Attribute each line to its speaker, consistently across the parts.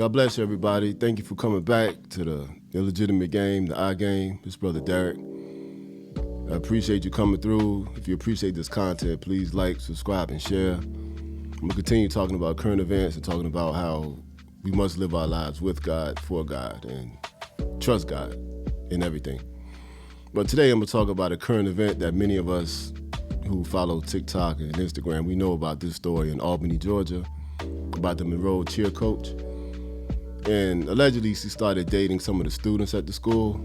Speaker 1: God bless you, everybody. Thank you for coming back to the Illegitimate game, the I game. This brother Derek. I appreciate you coming through. If you appreciate this content, please like, subscribe, and share. I'm going to continue talking about current events and talking about how we must live our lives with God, for God, and trust God in everything. But today I'm going to talk about a current event that many of us who follow TikTok and Instagram, we know about this story in Albany, Georgia, about the Monroe cheer coach. And allegedly, she started dating some of the students at the school.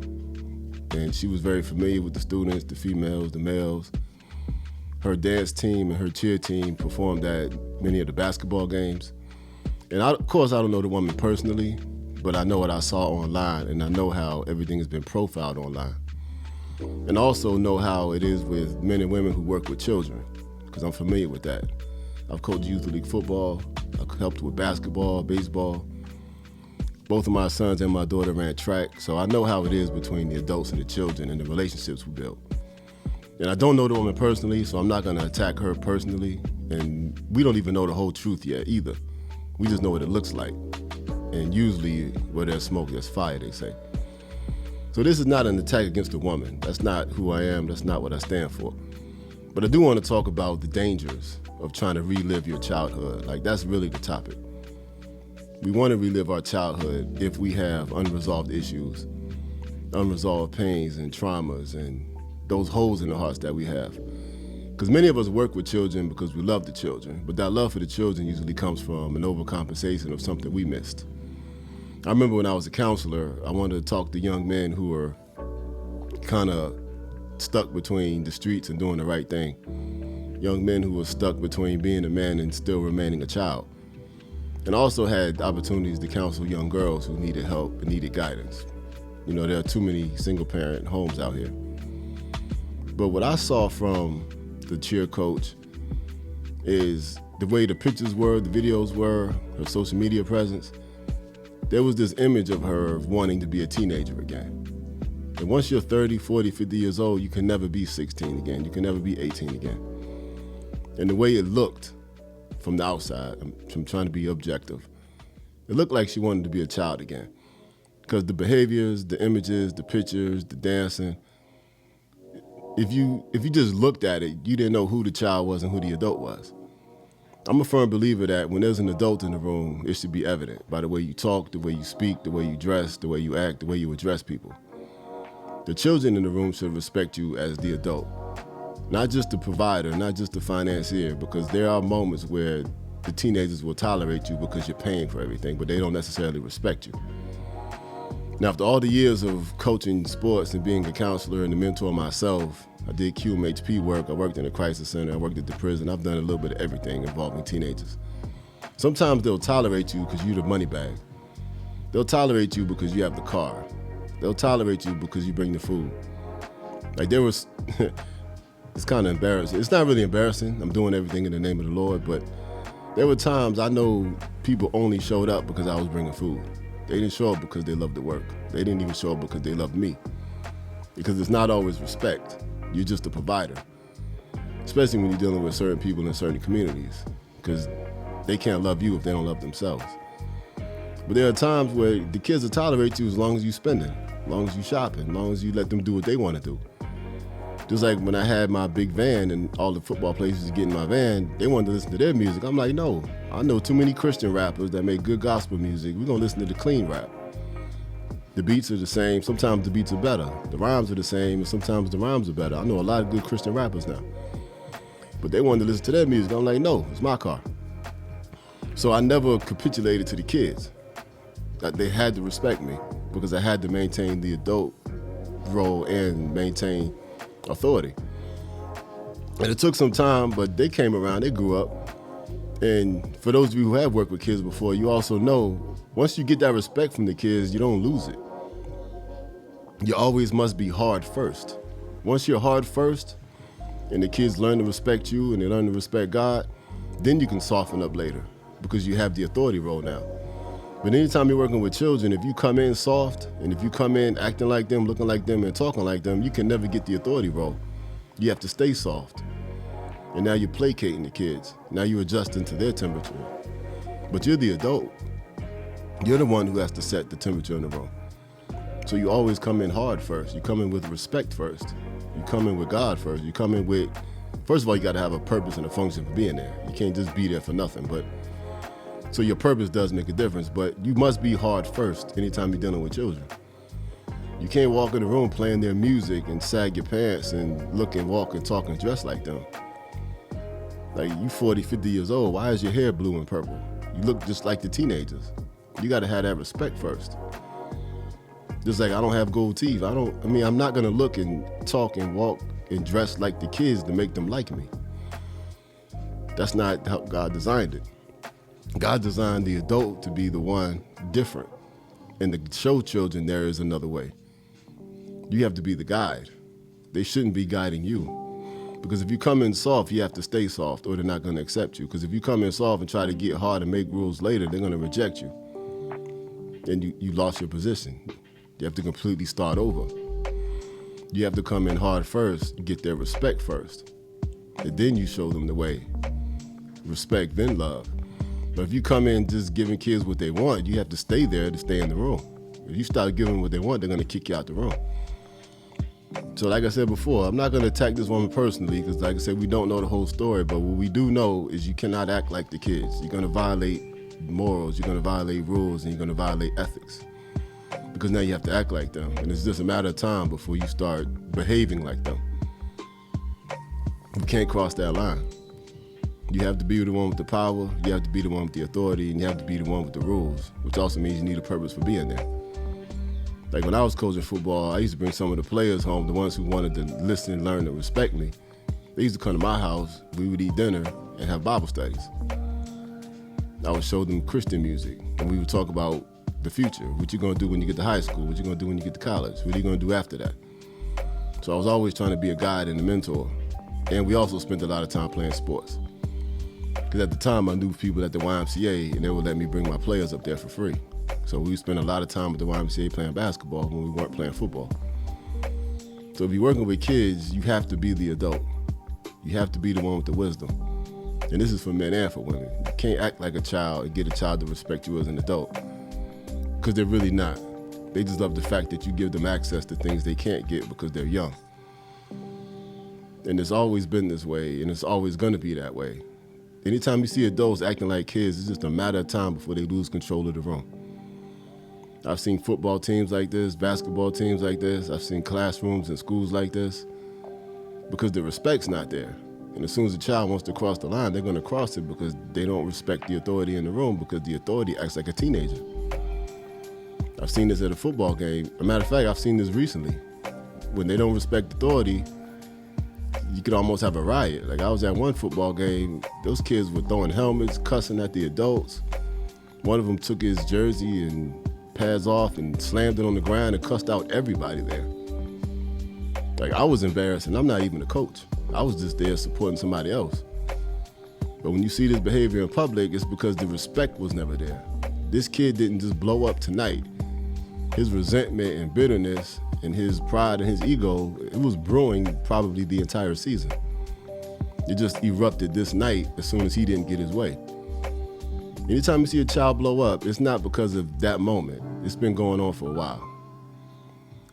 Speaker 1: And she was very familiar with the students, the females, the males. Her dance team and her cheer team performed at many of the basketball games. And of course, I don't know the woman personally, but I know what I saw online, and I know how everything has been profiled online. And also know how it is with men and women who work with children, because I'm familiar with that. I've coached youth league football. I've helped with basketball, baseball. Both of my sons and my daughter ran track, so I know how it is between the adults and the children and the relationships we build. And I don't know the woman personally, so I'm not going to attack her personally. And we don't even know the whole truth yet either. We just know what it looks like. And usually where there's smoke, there's fire, they say. So this is not an attack against a woman. That's not who I am. That's not what I stand for. But I do want to talk about the dangers of trying to relive your childhood. Like, that's really the topic. We want to relive our childhood if we have unresolved issues, unresolved pains and traumas and those holes in the hearts that we have. Because many of us work with children because we love the children, but that love for the children usually comes from an overcompensation of something we missed. I remember when I was a counselor, I wanted to talk to young men who were kind of stuck between the streets and doing the right thing. Young men who were stuck between being a man and still remaining a child. And also had opportunities to counsel young girls who needed help and needed guidance. You know, there are too many single-parent homes out here. But what I saw from the cheer coach is the way the pictures were, the videos were, her social media presence. There was this image of her wanting to be a teenager again. And once you're 30, 40, 50 years old, you can never be 16 again. You can never be 18 again. And the way it looked from the outside, I'm trying to be objective, it looked like she wanted to be a child again. Because the behaviors, the images, the pictures, the dancing, if you just looked at it, you didn't know who the child was and who the adult was. I'm a firm believer that when there's an adult in the room, it should be evident by the way you talk, the way you speak, the way you dress, the way you act, the way you address people. The children in the room should respect you as the adult, not just the provider, not just the financier, because there are moments where the teenagers will tolerate you because you're paying for everything, but they don't necessarily respect you. Now, after all the years of coaching sports and being a counselor and a mentor myself, I did QMHP work, I worked in a crisis center, I worked at the prison, I've done a little bit of everything involving teenagers. Sometimes they'll tolerate you because you're the money bag. They'll tolerate you because you have the car. They'll tolerate you because you bring the food. Like there was, it's kind of embarrassing. It's not really embarrassing, I'm doing everything in the name of the Lord, but there were times I know people only showed up because I was bringing food. They didn't show up because they loved the work. They didn't even show up because they loved me. Because it's not always respect. You're just a provider. Especially when you're dealing with certain people in certain communities. Because they can't love you if they don't love themselves. But there are times where the kids will tolerate you as long as you're spending, as long as you're shopping, as long as you let them do what they want to do. Just like when I had my big van and all the football players get in my van, they wanted to listen to their music. I'm like, no, I know too many Christian rappers that make good gospel music. We're going to listen to the clean rap. The beats are the same. Sometimes the beats are better. The rhymes are the same, and sometimes the rhymes are better. I know a lot of good Christian rappers now. But they wanted to listen to their music. I'm like, no, it's my car. So I never capitulated to the kids. They had to respect me because I had to maintain the adult role and maintain authority. And it took some time, but they came around, they grew up. And for those of you who have worked with kids before, you also know once you get that respect from the kids, you don't lose it. You always must be hard first. Once you're hard first and the kids learn to respect you and they learn to respect God, then you can soften up later because you have the authority role now. But anytime you're working with children, if you come in soft and if you come in acting like them, looking like them, and talking like them, you can never get the authority role. You have to stay soft. And now you're placating the kids. Now you're adjusting to their temperature. But you're the adult. You're the one who has to set the temperature in the room. So you always come in hard first. You come in with respect first. You come in with God first. You come in with, first of all, you got to have a purpose and a function for being there. You can't just be there for nothing. But so your purpose does make a difference, but you must be hard first anytime you're dealing with children. You can't walk in the room playing their music and sag your pants and look and walk and talk and dress like them. Like, you 40, 50 years old, why is your hair blue and purple? You look just like the teenagers. You got to have that respect first. Just like I don't have gold teeth. I'm not going to look and talk and walk and dress like the kids to make them like me. That's not how God designed it. God designed the adult to be the one different. And to show children there is another way. You have to be the guide. They shouldn't be guiding you. Because if you come in soft, you have to stay soft or they're not going to accept you. Because if you come in soft and try to get hard and make rules later, they're going to reject you. And you lost your position. You have to completely start over. You have to come in hard first, get their respect first. And then you show them the way. Respect, then love. But if you come in just giving kids what they want, you have to stay there to stay in the room. If you start giving them what they want, they're going to kick you out the room. So like I said before, I'm not going to attack this woman personally because like I said, we don't know the whole story. But what we do know is you cannot act like the kids. You're going to violate morals, you're going to violate rules, and you're going to violate ethics. Because now you have to act like them. And it's just a matter of time before you start behaving like them. You can't cross that line. You have to be the one with the power, you have to be the one with the authority, and you have to be the one with the rules, which also means you need a purpose for being there. Like when I was coaching football, I used to bring some of the players home, the ones who wanted to listen and learn and respect me. They used to come to my house, we would eat dinner and have Bible studies. I would show them Christian music, and we would talk about the future, what you're gonna do when you get to high school, what you're gonna do when you get to college, what are you gonna do after that. So I was always trying to be a guide and a mentor. And we also spent a lot of time playing sports. Because at the time I knew people at the YMCA and they would let me bring my players up there for free. So we spent a lot of time at the YMCA playing basketball when we weren't playing football. So if you're working with kids, you have to be the adult. You have to be the one with the wisdom. And this is for men and for women. You can't act like a child and get a child to respect you as an adult. Because they're really not. They just love the fact that you give them access to things they can't get because they're young. And it's always been this way, and it's always gonna be that way. Anytime you see adults acting like kids, it's just a matter of time before they lose control of the room. I've seen football teams like this, basketball teams like this. I've seen classrooms and schools like this because the respect's not there. And as soon as a child wants to cross the line, they're gonna cross it because they don't respect the authority in the room because the authority acts like a teenager. I've seen this at a football game. As a matter of fact, I've seen this recently. When they don't respect authority, you could almost have a riot. Like I was at one football game, those kids were throwing helmets, cussing at the adults. One of them took his jersey and pads off and slammed it on the ground and cussed out everybody there. Like I was embarrassed and I'm not even a coach. I was just there supporting somebody else. But when you see this behavior in public, it's because the respect was never there. This kid didn't just blow up tonight. His resentment and bitterness and his pride and his ego, it was brewing probably the entire season. It just erupted this night as soon as he didn't get his way. Anytime you see a child blow up, it's not because of that moment. It's been going on for a while,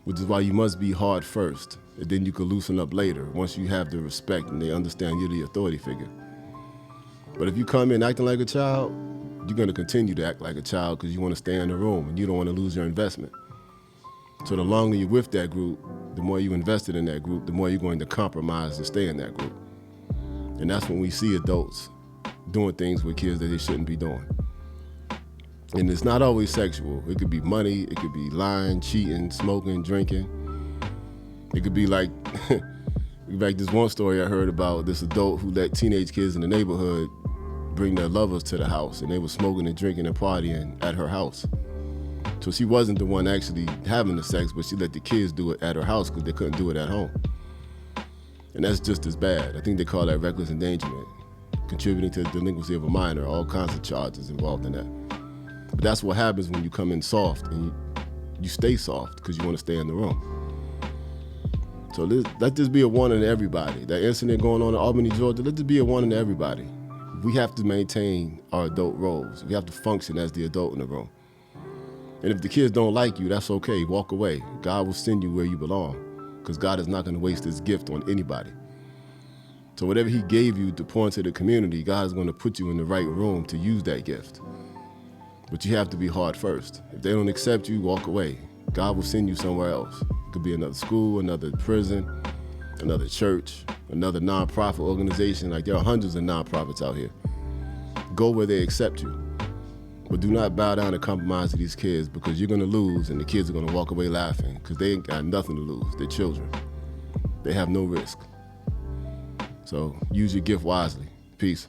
Speaker 1: which is why you must be hard first, and then you can loosen up later once you have the respect and they understand you're the authority figure. But if you come in acting like a child, you're going to continue to act like a child because you want to stay in the room and you don't want to lose your investment. So the longer you're with that group, the more you invested in that group, the more you're going to compromise to stay in that group. And that's when we see adults doing things with kids that they shouldn't be doing. And it's not always sexual. It could be money, it could be lying, cheating, smoking, drinking. It could be like this one story I heard about this adult who let teenage kids in the neighborhood bring their lovers to the house, and they were smoking and drinking and partying at her house. So she wasn't the one actually having the sex, but she let the kids do it at her house because they couldn't do it at home. And that's just as bad. I think they call that reckless endangerment, contributing to the delinquency of a minor, all kinds of charges involved in that. But that's what happens when you come in soft and you stay soft because you want to stay in the room. So let this be a warning to everybody. That incident going on in Albany, Georgia, let this be a warning to everybody. We have to maintain our adult roles. We have to function as the adult in the room. And if the kids don't like you, that's okay. Walk away. God will send you where you belong, because God is not going to waste his gift on anybody. So whatever he gave you to pour into the community, God is going to put you in the right room to use that gift. But you have to be hard first. If they don't accept you, walk away. God will send you somewhere else. It could be another school, another prison, another church, another nonprofit organization. Like, there are hundreds of nonprofits out here. Go where they accept you. But do not bow down and compromise to these kids, because you're going to lose and the kids are going to walk away laughing, because they ain't got nothing to lose. They're children. They have no risk. So use your gift wisely. Peace.